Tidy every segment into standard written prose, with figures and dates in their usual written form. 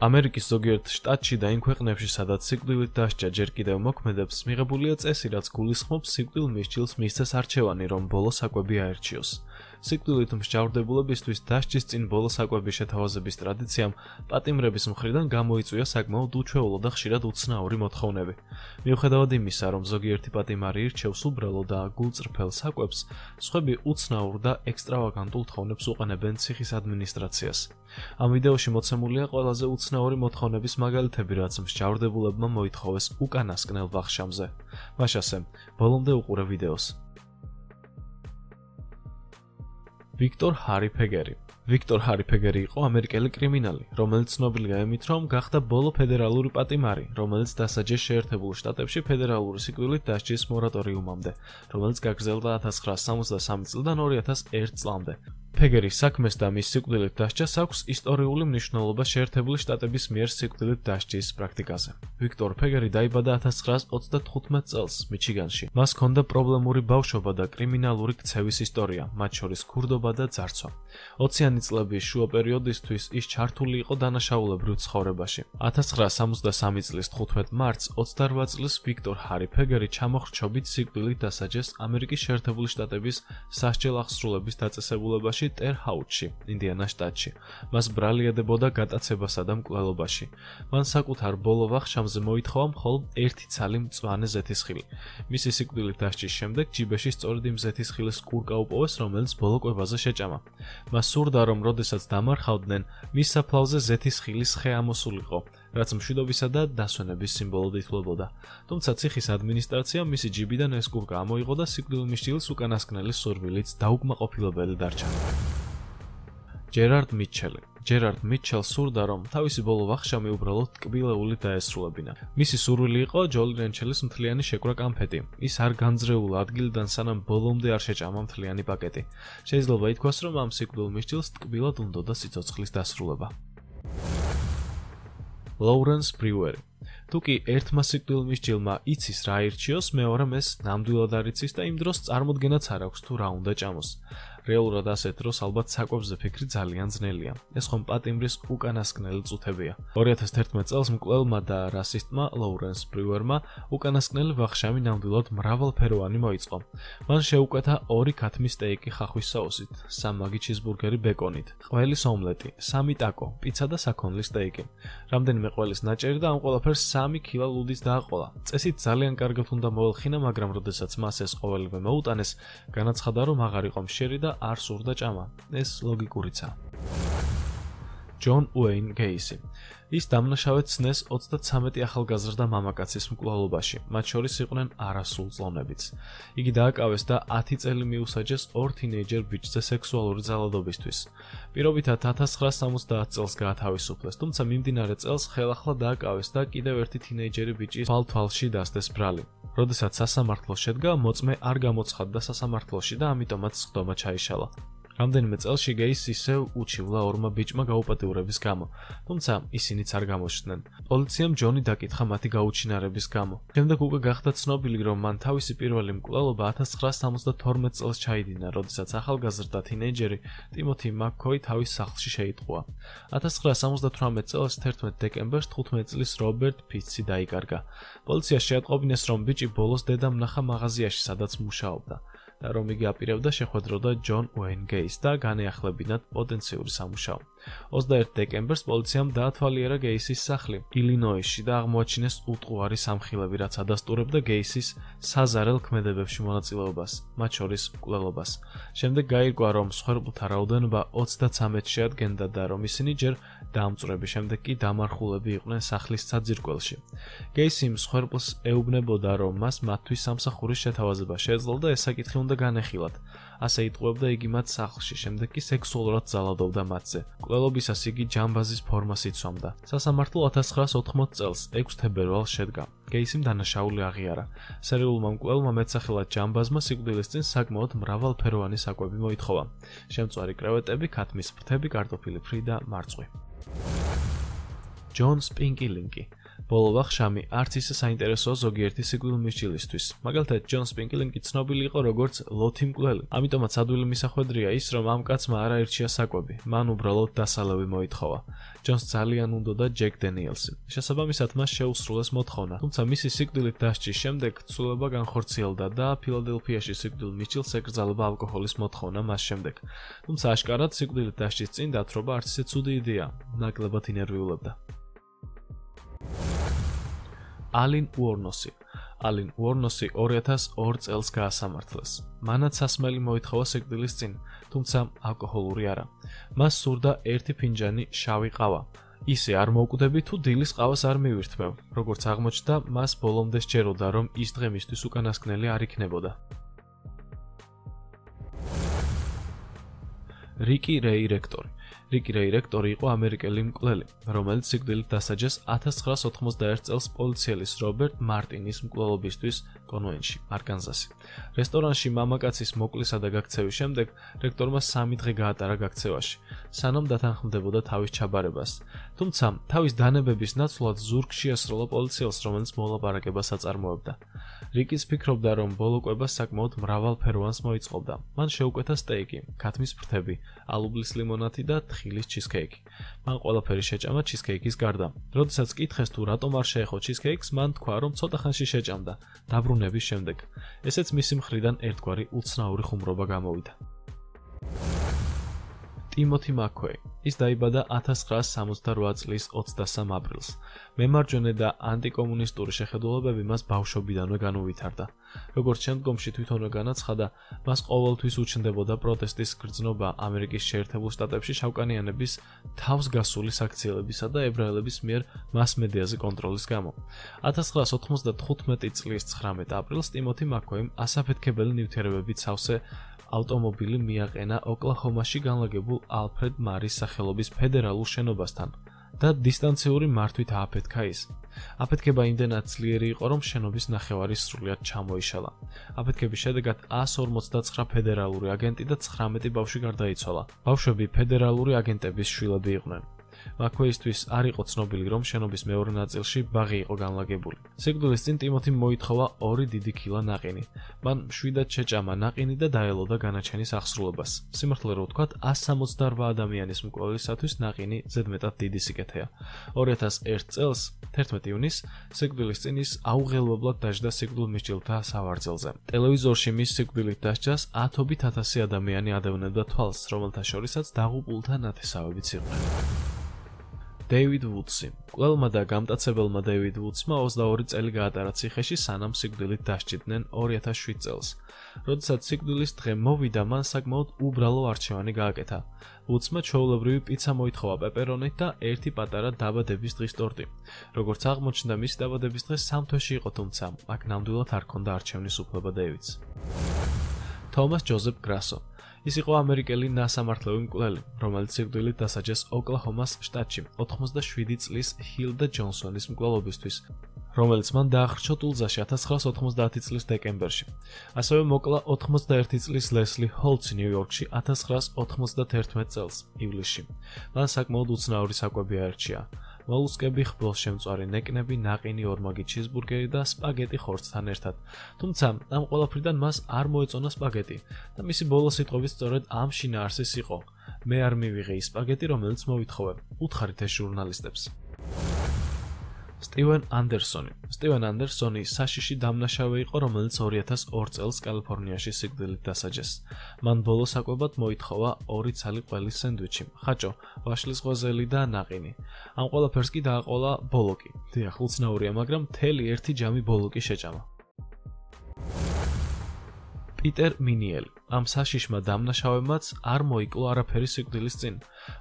ამერიკის ზოგიერთ შტატში და იმ ქვეყნებში, სადაც სიკვდილით დასჯა ჯერ კიდევ მოქმედებს, მიღებულია წესი, რაც გულისხმობს სიკვდილ მისჯილს მისცეს არჩევანი, რომ ბოლო საკვები აერჩიოს. სიკვდილით მსჯავრდებულებისთვის დასჯის წინ ბოლო საკვების შეთავაზების ტრადიციამ პატიმრების მხრიდან გამოიწვია საკმაოდ უჩვეულო და ხშირად უცნაური მოთხოვნები. მიუხედავად იმისა, რომ ზოგიერთი პატიმარი ირჩევს უბრალო და გულწრფელ საკვებს, სხვები უცნაურ და ექსტრავაგანტულ თხოვნებს უყენებენ ციხის ადმინისტრაციას. ამ ვიდეოში მოცემულია ყველაზე უცნაური მოთხოვნების მაგალითები, რაც მსჯავრდებულებმა მოითხოვეს უკანასკნელ ვახშამზე. მაშასე, ბოლომდე უყურე ვიდეოს. ვიქტორ ჰარი ფეგერი. ვიქტორ ჰარი ფეგერი იყო ამერიკელი კრიმინალი, რომელიც ცნობილია იმით, რომ გახდა ბოლო ფედერალური პატიმარი, რომელიც დასაჯეს შეერთებულ შტატებში ფედერალური სიკვდილით დასჯის მორატორიუმამდე, რომელიც გაგრძელდა 1963 წლიდან 2001 წლამდე. ფეგერის საქმეს და მის სიკვდილით დასჯას აქვს ისტორიული მნიშვნელობა შეერთებული შტატების მიერ სიკვდილით დასჯის პრაქტიკაზე. ვიქტორ ფეგერი დაიბადა 1935 წელს მიჩიგანში. მას ჰქონდა პრობლემური ბავშვობა და კრიმინალური ქცევის ისტორია, მათ შორის ქურდობა და ძარცვა. 20-იანი წლების შუა პერიოდისთვის ის ჩართული იყო დანაშაულებრივ ცხოვრებაში. 1963 წლის 15 მარტს 28 წლის ვიქტორ ჰარი ფეგერი ჩამოხრჩობით სიკვდილით დასაჯეს ამერიკის შეერთებული შტატების სასჯელ აღსრულების დაწესებულებაში ტერჰაუთში, ინდიანას შტატში. მას ბრალი ედებოდა გატაცებასა და მკვლელობაში. მან საკუთარ ბოლო ვახშამზე მოითხოვა მხოლოდ ერთი ცალი მწვანე ზეთისხილი. მისი სიკვდილით დასჯის შემდეგ ჯიბეში სწორედ იმ ზეთისხილის კურკა უპოვეს, რომელიც ბოლო კვებაზე შეჭამა. მას სურდა, რომ როდესაც დამარხავდნენ, მის საფლავზე ზეთისხილის ხე ამოსულიყო, რაც მშვიდობისა და დასვენების სიმბოლოდ ითვლებოდა. თუმცა ციხის ადმინისტრაციამ მისი ჯიბიდან ეს კურკა ამოიღო და სიკვდილ მისჯილს უკანასკნელი სურვილით დაუკმაყოფილებელი დარჩა. ჯერარდ მიჩელი. ჯერარდ მიჩელს სურდა, რომ თავისი ბოლო ვახშამი უბრალოდ ტკბილეული დაესრულებინა. მისი სურვილი იყო ჯოლი რენჩელის მთლიანი შეკვრა კამფეტი. ის არ განძრეულა ადგილიდან, სანამ ბოლომდე არ შეჭამა მთლიანი პაკეტი. შეიძლება ითქვას, რომ ამ სიკვდილ მისჯილს ტკბილად უნდოდა სიცოცხლის დასრულება. ლოურენს ბრიუერი. თუკი ერთმა სიკვდილ მისჯილმა იცის რა ირჩიოს, მეორემ ეს ნამდვილად არ იცის და იმ დროს წარმოდგენაც არ აქვს თუ რა უნდა ჭამოს. რეალურად ასეთ დროს ალბათ საკვებზე ფიქრი ძალიან ძნელია. ეს ხომ პატიმრის უკანასკნელი წუთებია. 2011 წელს მკვლელმა და რასისტმა ლოურენს ბრიუერმა უკანასკნელი ვახშამი ნამდვილად მრავალფეროვანი მოიწყო. მან შეუკვეთა 2 ქათმის სტეიკი ხახვის საოსით, 3 მაგი ჩიზბურგერი ბეკონით, ყველის ომლეტი, 3 ტაკო, პიცა და საქონლის სტეიკი. რამდენიმე ყველის ნაჭერი და ამ ყველაფერს 3 კილა ლუდის დააყოლა. წესით ძალიან კარგად უნდა მოელხინა, მაგრამ როდესაც მას ეს ყოველივე მოუტანეს, განაცხადა, რომ აღარ იყო მშერი და არ სურდა ჭამა. ეს ლოგიკურიცაა. ჯონ უეინ გეისი. ის დამნაშავედ ცნეს 33 ახალგაზრდა მამაკაცის მკვლელობაში, მათ შორის იყვნენ არასრულწლოვნებიც. იგი დააკავეს და 10 წელი მიუსაჯეს 2 თინეიჯერ ბიჭზე სექსუალური ძალადობისთვის. პირობითად 1970 წელს გაათავისუფლეს, თუმცა მიმდინარე წელს ხელახლა დააკავეს და კიდევ ერთი თინეიჯერი ბიჭის თვალში დასდეს ბრალი. როდესაც სასამართლო შედგა, მოწმე არ გამოცხადდა სასამართლოში და ამიტომაც სხდომა ჩაიშალა. რამდენიმე წელში გეისი ისევ უჩივლა 2 ბიჭმა გაუპატიურების გამო, თუმცა ისინიც არ გამოჩნდნენ. პოლიციამ ჯონი დაკითხა მათი გაუჩინარების გამო. შემდეგ უკვე გახდა ცნობილი, რომ მან თავისი პირველი მკვლელობა 1972 წელს ჩაიდინა, როდესაც ახალგაზრდა თინეიჯერი ტიმოთი მაკქოი თავის სახლში შეიტყუა. 1978 წელს 11 დეკემბერს 15 წლის რობერტ ფიცი დაიკარგა. პოლიციას შეატყობინეს, რომ ბიჭი ბოლოს დედამ ნახა მაღაზიაში, სადაც მუშაობდა. და რომ იგი აპირებდა შეხვედროდა ჯონ უეინ გეისს და განეახლებინათ პოტენციური სამუშაო. 21 დეკემბერს პოლიციამ დაათვალიერა გეისის სახლი ილინოისში და აღმოაჩინეს უტყუარი სამხილები, რაც ადასტურებდა გეისის საზარელ ქმედებებში მონაწილეობას, მათ შორის მკვლელობას. შემდეგ გაირკვა, რომ მსხვერპლთა რაოდენობა 33-ს შეადგენდა და რომ ისინი ჯერ დამწვრები, შემდეგ კი დამარხულები იყვნენ სახლის საძირკველში. გეისი მსხვერპლს ეუბნებოდა, რომ მას მათთვის სამსახურის შეთავაზება შეეძლო და ეს საკითხი უნდა განეხილათ. ასე იტყუებდა იგი მათ სახლში, შემდეგ კი სექსუალურად ძალადობდა მათზე. მკვლელობისას იგი ჯამბაზის ფორმას იცვამდა. სასამართლო 1980 წელს 6 თებერვალს შედგა. გეისიმ დანაშაული აღიარა. სერიულმა მკვლელმა მეტსახელად ჯამბაზმა სიკვდილის წინ საკმაოდ მრავალფეროვანი საკვები მოითხოვა. შემწვარი კრევეტები, ქათმის ფრთები, კარტოფილი ფრი და მარწყვი. ჯონ სპინკი ლინკი. ბოლო ვახშამი არც ისე საინტერესოა ზოგიერთი სიკვდილმისჯილისთვის. მაგალითად, ჯონ სპინკლინგი ცნობილი იყო როგორც ლოთი მკვლელი. ამიტომაც ადვილი მისახვედრია ის, რომ ამ კაცმა არ აირჩია საკვები. მან უბრალოდ დასალევი მოითხოვა. ჯონს ძალიან უნდოდა ჯეკ დენიელსი. შესაბამისად, მას შეუსრულეს მოთხოვნა. თუმცა მისი სიკვდილით დასჯის შემდეგ ცვლილება განხორციელდა და ფილადელფიაში სიკვდილმისჯილს ეკრძალება ალკოჰოლის მოთხოვნა მას შემდეგ. თუმცა აშკარად სიკვდილით დასჯის წინ დათრობა არც ისე ცუდი იდეა, ნაკლებად ინერვიულებდა. ალინ უორნოსი. ალინ უორნოსი 2002 წელს გაასამართლეს. მანაც სასმელი მოითხოვა სიკვდილის წინ, თუმცა ალკოჰოლური არა. მას სურდა ერთი ფინჯანი შავი ყავა. ისე არ მოუკვდები თუ დილის ყავას არ მივირთმევ. როგორც აღმოჩნდა, მას ბოლომდე სჯეროდა, რომ ის დღე მისთვის უკანასკნელი არ იქნებოდა. რიკი რეი რექტორი. რიკი რეი რექტორი იყო ამერიკელი მკვლელი, რომელიც სიკვდილით დასაჯეს 1991 წელს პოლიციელის რობერტ მარტინის მკვლელობისთვის კონუენში, არკანზასი. რესტორანში მამაკაცის მოკლისა და გაქცევის შემდეგ რექტორმა 3 დღე გაატარა გაქცევაში, სანამ დათანხმდებოდა თავის ჩაბარებას. თუმცა, თავის დანებების ნაცვლად ზურგში ესროლა პოლიციელს, რომელიც მოლაპარაკებას აწარმოებდა. რიკის ფიქრობდა, რომ ბოლო კვება საკმაოდ მრავალფეროვანს მოიწყობდა. მან შეუკვეთა სტეიკი, ქათმის ფრთები, ალუბლის ლიმონადი და თხილის ჩიზკეიკი. მან ყველაფერი შეჭამა ჩიზკეიკის გარდა. როდესაც კითხეს თუ რატომ არ შეეხო ჩიზკეიკს, მან თქვა, რომ ცოტა ხანში შეჭამდა, დაბრუნების შემდეგ. ესეც მისი მხრიდან ერთგვარი უცნაური ხუმრობა გამოვიდა. ტიმოთი მაკქვეი. ის დაიბადა 1968 წლის 23 აპრილს. მემარჯვენე და ანტიკომუნისტური შეხედულებები მას ბავშვობიდანვე განუვითარდა. როგორც შემდგომში თვითონვე განაცხადა, მას ყოველთვის უჩნდებოდა პროტესტის გრძნობა ამერიკის შეერთებულ შტატებში შავკანიანების თავს გასული საქციელებისა და ებრაელების მიერ მასმედიაზე კონტროლის გამო. 1995 წლის 19 აპრილს ტიმოთი მაკქვეიმ ასაფეთქებელი ნივთიერებებით სავსე ავტომობილი მიაყენა ოკლაჰომაში განლაგებულ ალფრედ მარის სახელობის ფედერალურ შენობასთან და დისტანციური მართვით ააფეთქა ის. აფეთქება იმდენად ძლიერი იყო, რომ შენობის ნახევარი სრულიად ჩამოიშალა. აფეთქების შედეგად 159 ფედერალური აგენტი და 19 ბავშვი გარდაიცვალა. ბავშვები ფედერალური აგენტების შვილები იყვნენ. მაკქვეისთვის არ იყო ცნობილი, რომ შენობის მეორე ნაწილში ბაღი იყო განლაგებული. სიკვდილის წინ ტიმოთიმ მოითხოვა 2 დიდი ქილა ნაყინი. მან მშვიდად შეჭამა ნაყინი და დაელოდა განაჩენის აღსრულებას. სიმართლე რო ვთქვათ, 168 ადამიანის მკვლელისათვის ნაყინი ზედმეტად დიდი სიკეთეა. 2001 წელს 11 ივნისს სიკვდილის წინ ის აუღელებლად დაჯდა სიკვდილმისჯილთა სავარძელზე. ტელევიზორში მის სიკვდილით დასჯას ათობით ათასი ადამიანი ადევნებდა თვალს, რომელთა შორისაც დაღუპულთა ნათესავებიც იყვნენ. დეივიდ ვუდსი. მკვლელმა და გამტაცებელმა დეივიდ ვუდსმა 22 წელი გაატარა ციხეში, სანამ სიკვდილით დასჯიდნენ 2007 წელს. როდესაც სიკვდილის დღე მოვიდა, მან საკმაოდ უბრალო არჩევანი გააკეთა. ვუდსმა ჩვეულებრივი პიცა მოითხოვა პეპერონით და ერთი პატარა დაბადების დღის ტორტი. როგორც აღმოჩნდა, მისი დაბადების დღე 3 თვეში იყო, თუმცა აქ ნამდვილად არ ჰქონდა არჩევნის უფლება დეივიდს. თომას ჯოზეფ გრასო. ის იყო ამერიკელი ნასამართლევი მკვლელი, რომელიც სიკვდილით დასაჯეს ოკლაჰომას შტატში 87 წლის ჰილდა ჯონსონის მკვლელობისთვის, რომელიც მან დაახრჩო ტულზაში 1990 წლის დეკემბერში. ასევე მოკლა 91 წლის ლესლი ჰოლცი ნიუ-იორკში 1991 წელს ივლისში. მან საკმაოდ უცნაური საკვები აერჩია. მოლუსკები, ხბილშემწვარი ნეკნები, ნაყინი ორმაგი ჩიზბურგერი და სპაგეტი ხორცთან ერთად. თუმცა ამ ყველაფრიდან მას არ მოეწონა სპაგეტი და მისი ბოლო სიტყვები სწორედ ამ შინაარსის იყო. მე არ მივიღე ის სპაგეტი, რომელიც მოვითხოვე. უთხარით ეს ჟურნალისტებს. სტივენ ანდერსონი. სტივენ ანდერსონი საშიში დამნაშავე იყო, რომელიც 2002 წელს კალიფორნიაში სიკვდილით დასაჯეს. მან ბოლო საკვებად მოითხოვა 2 ცალი ყველის სენდვიჩი, ხაჭო, ვაშლის ღვაწელი და ნაყინი. ამ ყველაფერს კი დააყოლა ბოლოკი. დიახ, უცნაურია, მაგრამ მთელი 1 ჯამი ბოლოკი შეჭამა. პიტერ მინიელი. ამ საშიშმა დამნაშავემაც არ მოიკლო არაფერი სიკვდილის წინ.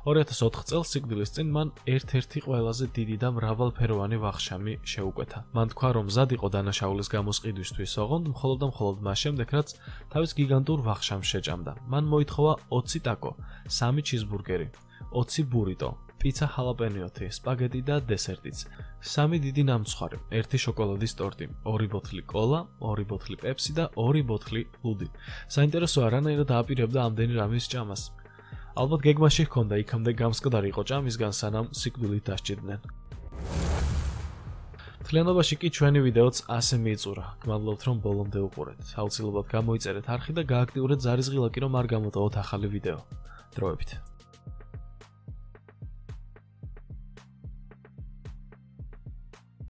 2004 წელს სიკვდილის წინ მან ერთ-ერთი ყველაზე დიდი და მრავალფეროვანი ვახშამი შეუკვეთა. მან თქვა, რომ მზად იყო დანაშაულის გამოსყიდვისთვის, ოღონდ მხოლოდ მას შემდეგ, რაც თავის გიგანტურ ვახშამს შეჭამდა. მან მოითხოვა 20 ტაკო, 3 ჩიზბურგერი, 20 ბურიტო, პიცა ჰალაპენიოთი, სპაგეტი და დესერტიც, 3 დიდი ნამცხვარი, 1 შოკოლადის ტორტი, 2 ბოთლი კოლა, 2 ბოთლი პეპსი და 2 ბოთლი ლუდი. საინტერესოა, რანაირად აპირებდა ამდენი რამის ჭამას. ალბათ გეგმაში ჰქონდა იქამდე გამსკვდარი იყო ჭამისგან, სანამ სიკვდილით დასჯიდნენ. მთლიანობაში კი ჩვენი ვიდეოც ასე მიიწურა. გმადლობთ რომ ბოლომდე უყურეთ. აუცილებლად გამოიწერეთ არხი და გააქტიურეთ ზარისღილაკი რომ არ გამოტოვოთ ახალი ვიდეო. დროებით.